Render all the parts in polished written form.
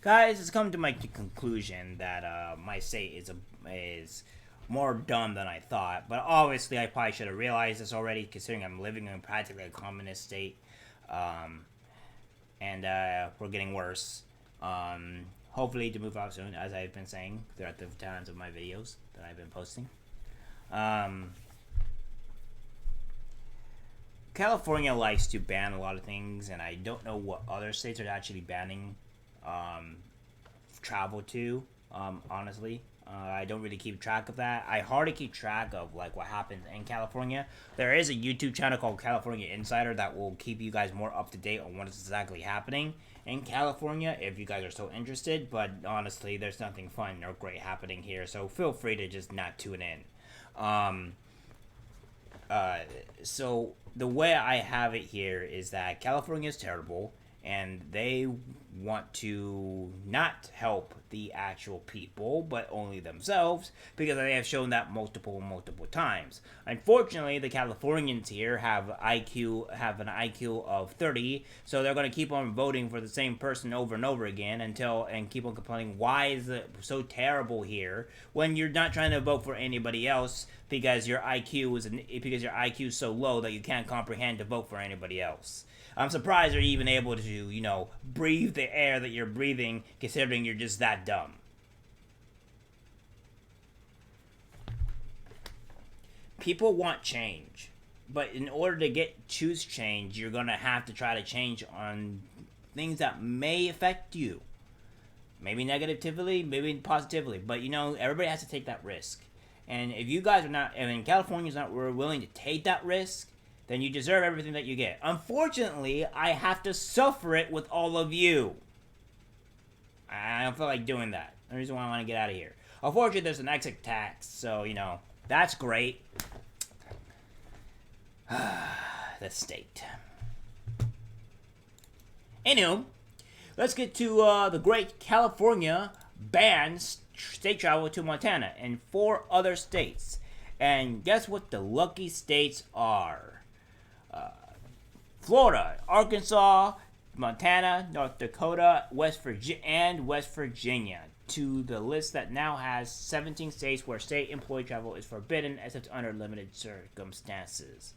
Guys, it's come to my conclusion that my state is more dumb than I thought. But obviously, I probably should have realized this already, considering I'm living in practically a communist state, um, and we're getting worse. Hopefully, to move out soon, as I've been saying throughout the times of my videos that I've been posting. Um, California likes to ban a lot of things, and I don't know what other states are actually banning um, travel to. Honestly, I don't really keep track of that. I hardly keep track of like what happens in California. There is a YouTube channel called California Insider that will keep you guys more up to date on what is exactly happening in California if you guys are so interested. But honestly, there's nothing fun or great happening here, so feel free to just not tune in. Um, uh, so the way I have it here is that California is terrible, and they want to not help the actual people, but only themselves, because they have shown that multiple times. Unfortunately, the Californians here have an IQ of 30, so they're going to keep on voting for the same person over and over again and keep on complaining why is it so terrible here when you're not trying to vote for anybody else because your IQ is so low that you can't comprehend to vote for anybody else. I'm surprised you're even able to, breathe the air that you're breathing, considering you're just that dumb. People want change, but in order to choose change, you're gonna have to try to change on things that may affect you. Maybe negatively, maybe positively, but everybody has to take that risk. And if you guys are not, and California's not willing to take that risk, then you deserve everything that you get. Unfortunately, I have to suffer it with all of you. I don't feel like doing that. The reason why I want to get out of here. Unfortunately, there's an exit tax, so, that's great. The state. Anywho, let's get to the great California bans state travel to Montana and 4 other states. And guess what the lucky states are? Florida, Arkansas, Montana, North Dakota, West Virginia, to the list that now has 17 states where state employee travel is forbidden except under limited circumstances.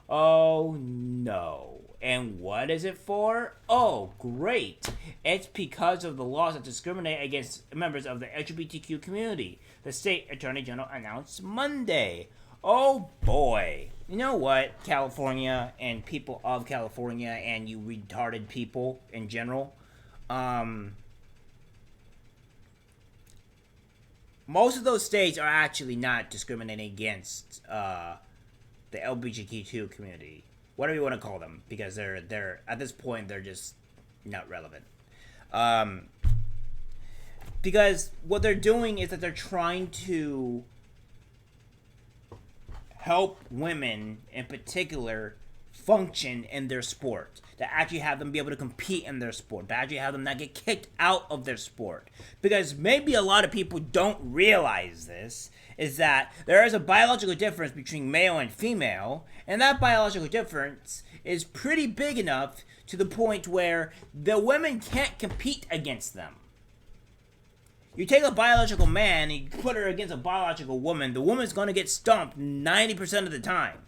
Oh no. And what is it for? Oh, great. It's because of the laws that discriminate against members of the LGBTQ community, the state attorney general announced Monday. Oh boy. You know what, California and people of California and you retarded people in general? Most of those states are actually not discriminating against the LGBTQ community, whatever you want to call them, because they're at this point they're just not relevant. Because what they're doing is that they're trying to help women in particular function in their sport, to actually have them be able to compete in their sport, to actually have them not get kicked out of their sport. Because maybe a lot of people don't realize this, is that there is a biological difference between male and female, and that biological difference is pretty big enough to the point where the women can't compete against them. You take a biological man and you put her against a biological woman, the woman's going to get stomped 90% of the time.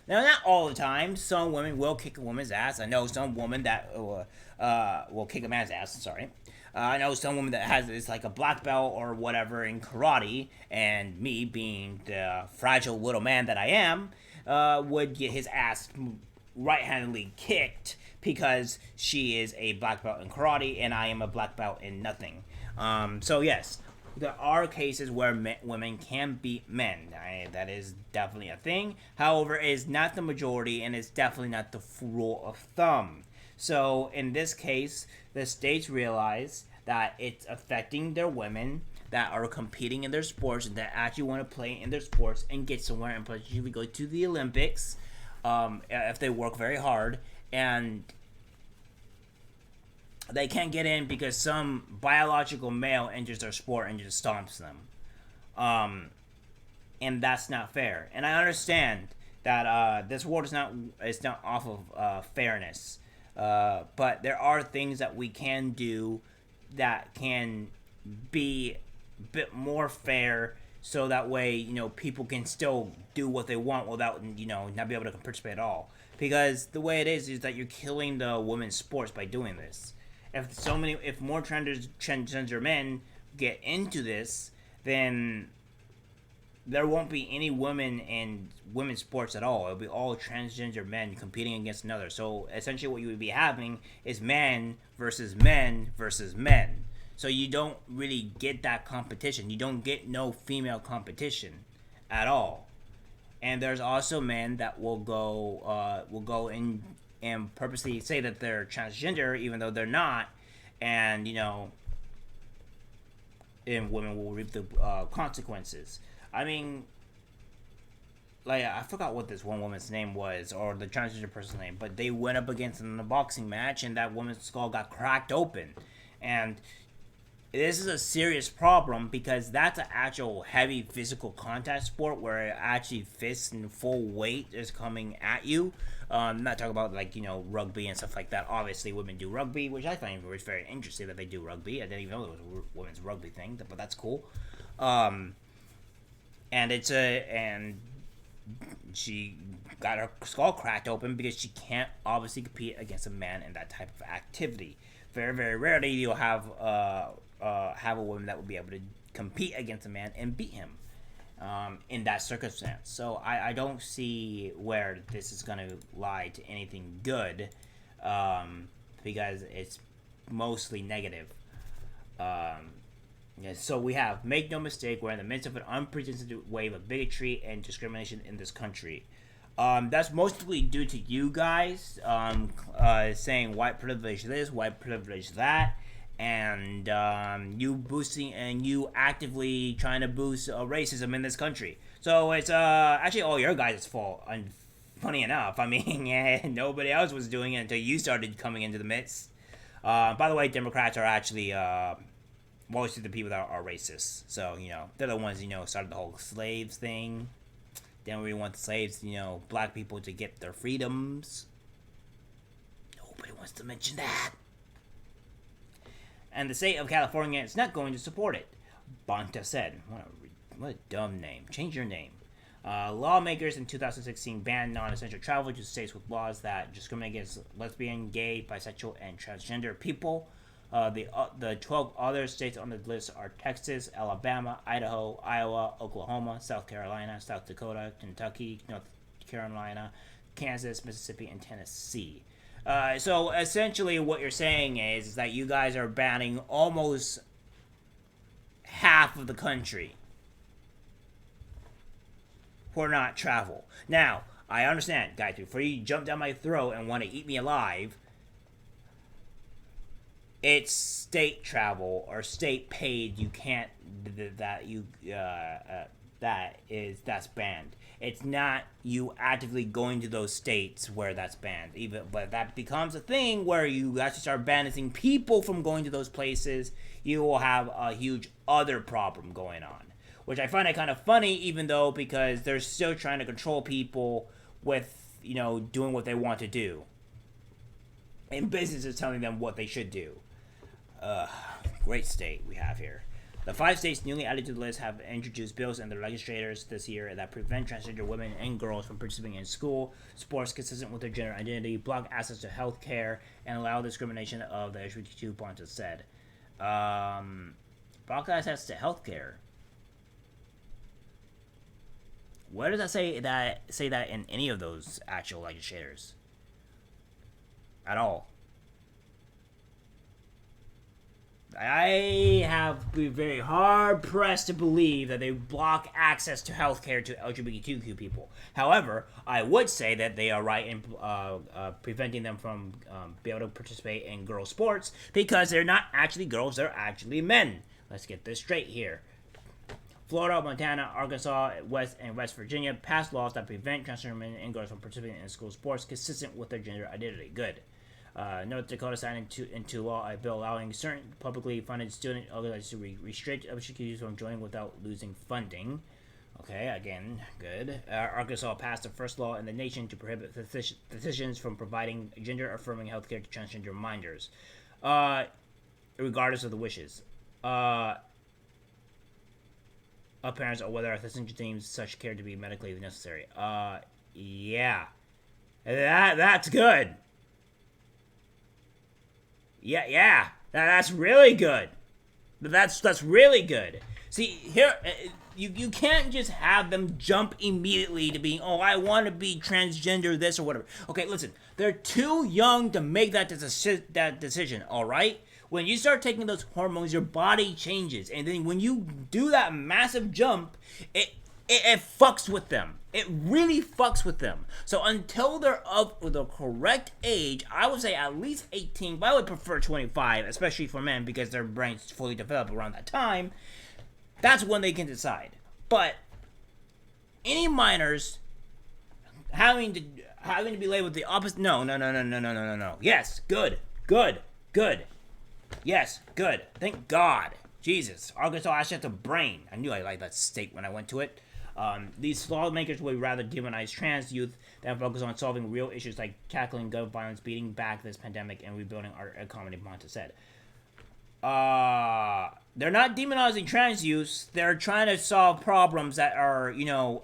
Now, not all the time. Some women will kick a woman's ass. I know some women that will kick a man's ass. Sorry. I know some woman that is like a black belt or whatever in karate, and me being the fragile little man that I am, would get his ass right-handedly kicked because she is a black belt in karate and I am a black belt in nothing. So yes, there are cases where women can beat men. That is definitely a thing. However, it is not the majority, and it's definitely not the rule of thumb. So in this case, the states realize that it's affecting their women that are competing in their sports and that actually want to play in their sports and get somewhere and potentially go to the Olympics if they work very hard. And they can't get in because some biological male enters their sport and just stomps them. And that's not fair. And I understand that this world is not off of fairness. But there are things that we can do that can be a bit more fair, so that way people can still do what they want without not be able to participate at all. Because the way it is that you're killing the women's sports by doing this. If more transgender men get into this, then there won't be any women in women's sports at all. It'll be all transgender men competing against another. So essentially, what you would be having is men versus men versus men. So you don't really get that competition. You don't get no female competition at all. And there's also men that will go in and purposely say that they're transgender even though they're not, and and women will reap the consequences. I mean, like, I forgot what this one woman's name was, or the transgender person's name, but they went up against in a boxing match, and that woman's skull got cracked open. And this is a serious problem because that's an actual heavy physical contact sport where actually fists and full weight is coming at you. I'm not talking about rugby and stuff like that. Obviously, women do rugby, which I find very interesting that they do rugby. I didn't even know it was a women's rugby thing, but that's cool. And she got her skull cracked open because she can't obviously compete against a man in that type of activity. Very, very rarely you'll have a woman that will be able to compete against a man and beat him in that circumstance. So I don't see where this is going to lie to anything good because it's mostly negative. So we have, make no mistake, we're in the midst of an unprecedented wave of bigotry and discrimination in this country. That's mostly due to you guys saying white privilege this, white privilege that, and you actively trying to boost racism in this country. So it's actually all your guys' fault. And funny enough, I mean, nobody else was doing it until you started coming into the midst. By the way, Democrats are actually mostly the people that are racist. So they're the ones started the whole slaves thing. Then we want the slaves, black people to get their freedoms. Nobody wants to mention that. And the state of California is not going to support it, Bonta said. What a dumb name. Change your name. Lawmakers in 2016 banned non-essential travel to states with laws that discriminate against lesbian, gay, bisexual, and transgender people. The 12 other states on the list are Texas, Alabama, Idaho, Iowa, Oklahoma, South Carolina, South Dakota, Kentucky, North Carolina, Kansas, Mississippi, and Tennessee. So essentially what you're saying is that you guys are banning almost half of the country for not travel. Now, I understand, guys, before you jump down my throat and want to eat me alive, it's state travel or state paid. You can't that's banned. It's not you actively going to those states where that's banned. But that becomes a thing where you actually start banning people from going to those places. You will have a huge other problem going on, which I find it kind of funny, even though because they're still trying to control people with doing what they want to do, and businesses telling them what they should do. Great state we have here. The 5 states newly added to the list have introduced bills in their legislators this year that prevent transgender women and girls from participating in school, sports consistent with their gender identity, block access to health care, and allow discrimination of the LGBTQ Ponta said. Block access to health care. Where does that say that in any of those actual legislators? At all. I have been very hard pressed to believe that they block access to healthcare to LGBTQ people. However, I would say that they are right in preventing them from being able to participate in girl sports because they're not actually girls, they're actually men. Let's get this straight here. Florida, Montana, Arkansas, and West Virginia passed laws that prevent transgender men and girls from participating in school sports consistent with their gender identity. Good. North Dakota signed into law a bill allowing certain publicly funded student organizations to restrict LGBTQs from joining without losing funding. Okay, again, good. Arkansas passed the first law in the nation to prohibit physicians from providing gender-affirming healthcare to transgender minors. regardless of the wishes. Of parents or whether a physician deems such care to be medically necessary. Yeah. That's good. Yeah. That's really good. That's really good. See, here, you can't just have them jump immediately to being, oh, I want to be transgender, this or whatever. Okay, listen, they're too young to make that decision, all right? When you start taking those hormones, your body changes, and then when you do that massive jump, it fucks with them. It really fucks with them. So until they're of the correct age, I would say at least 18, but I would prefer 25, especially for men because their brains fully develop around that time. That's when they can decide. But any minors having to be labeled the opposite. No. Yes, good. Yes, good. Thank God. Jesus, Arkansas actually has a brain. I knew I liked that state when I went to it. These lawmakers would rather demonize trans youth than focus on solving real issues like tackling gun violence, beating back this pandemic, and rebuilding our economy, Monta said. They're not demonizing trans youth. They're trying to solve problems that are,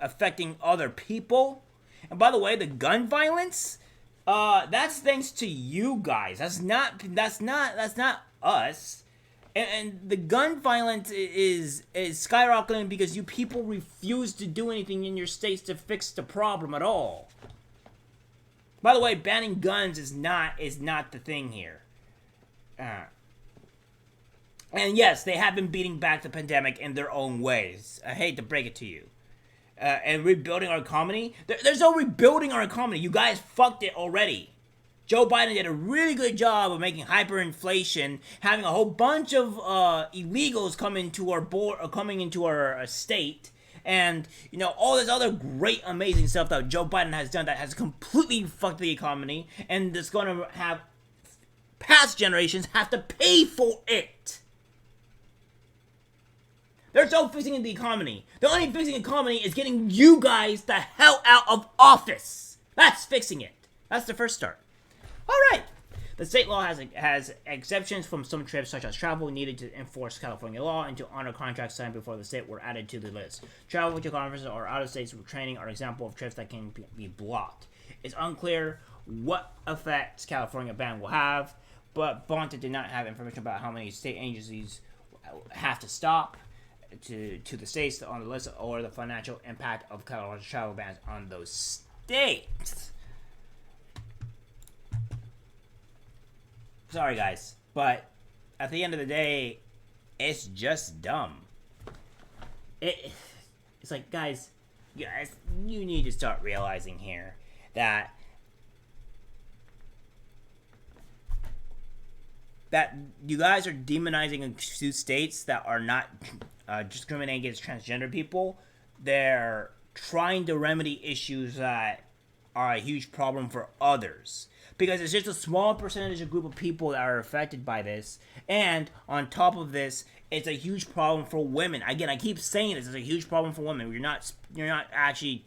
affecting other people. And by the way, the gun violence, that's thanks to you guys. That's not us. And the gun violence is skyrocketing because you people refuse to do anything in your states to fix the problem at all. By the way, banning guns is not the thing here. And yes, they have been beating back the pandemic in their own ways. I hate to break it to you. And rebuilding our economy. There's no rebuilding our economy. You guys fucked it already. Joe Biden did a really good job of making hyperinflation, having a whole bunch of illegals coming into our state, and all this other great, amazing stuff that Joe Biden has done that has completely fucked the economy, and it's going to have past generations have to pay for it. There's no fixing the economy. The only fixing the economy is getting you guys the hell out of office. That's fixing it. That's the first start. All right. The state law has exceptions from some trips, such as travel needed to enforce California law and to honor contracts signed before the state were added to the list. Travel to conferences or out of states training are example of trips that can be blocked. It's unclear what effects California ban will have, but Bonta did not have information about how many state agencies have to stop to the states on the list or the financial impact of California's travel bans on those states. Sorry, guys, but at the end of the day, it's just dumb. It's like, guys, you need to start realizing here that you guys are demonizing two states that are not discriminating against transgender people. They're trying to remedy issues that are a huge problem for others. Because it's just a small percentage of group of people that are affected by this. And on top of this, it's a huge problem for women. Again, I keep saying this. It's a huge problem for women. You're not actually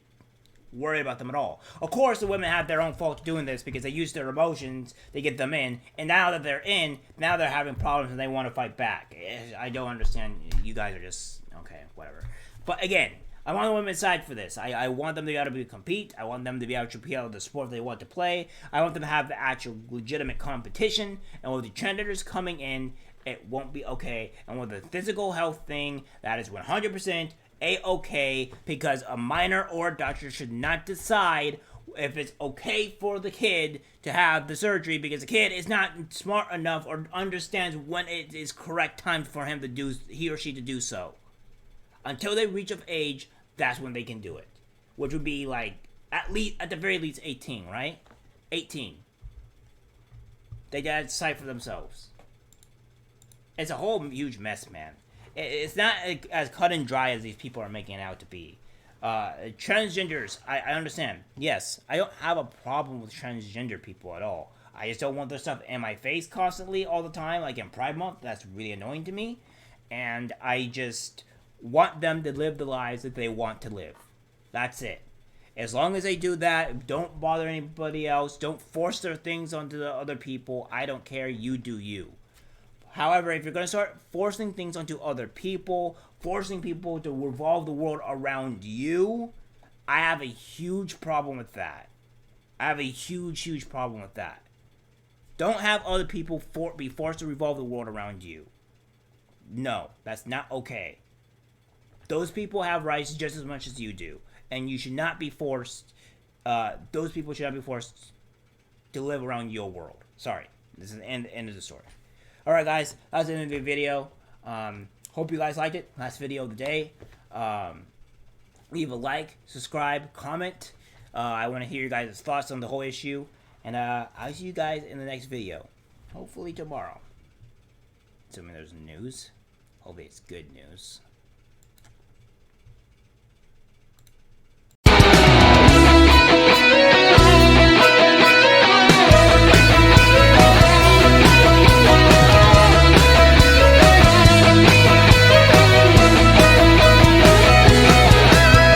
worried about them at all. Of course, the women have their own fault doing this because they use their emotions to get them in. And now that they're in, now they're having problems and they want to fight back. I don't understand. You guys are just, okay, whatever. But again, I'm on the women's side for this. I want them to be able to compete. I want them to be able to play the sport they want to play. I want them to have the actual legitimate competition. And with the transgenders coming in, it won't be okay. And with the physical health thing, that is 100% a-okay, because a minor or a doctor should not decide if it's okay for the kid to have the surgery because the kid is not smart enough or understands when it is correct time for he or she to do so. Until they reach of age, that's when they can do it. Which would be like, at the very least 18, right? 18. They gotta decide for themselves. It's a whole huge mess, man. It's not as cut and dry as these people are making it out to be. Transgenders, I understand. Yes, I don't have a problem with transgender people at all. I just don't want their stuff in my face constantly all the time, like in Pride Month. That's really annoying to me. And I just want them to live the lives that they want to live. That's it. As long as they do that, don't bother anybody else. Don't force their things onto the other people. I don't care. You do you. However, if you're going to start forcing things onto other people, forcing people to revolve the world around you, I have a huge problem with that. I have a huge problem with that. Don't have other people be forced to revolve the world around you. No, that's not okay. Those people have rights just as much as you do, and you should not be forced. Those people should not be forced to live around your world. Sorry, this is the end of the story. All right, guys, that's the end of the video. Hope you guys liked it. Last video of the day. Leave a like, subscribe, comment. I want to hear your guys' thoughts on the whole issue. And I'll see you guys in the next video. Hopefully tomorrow. Assuming there's news. Hopefully it's good news.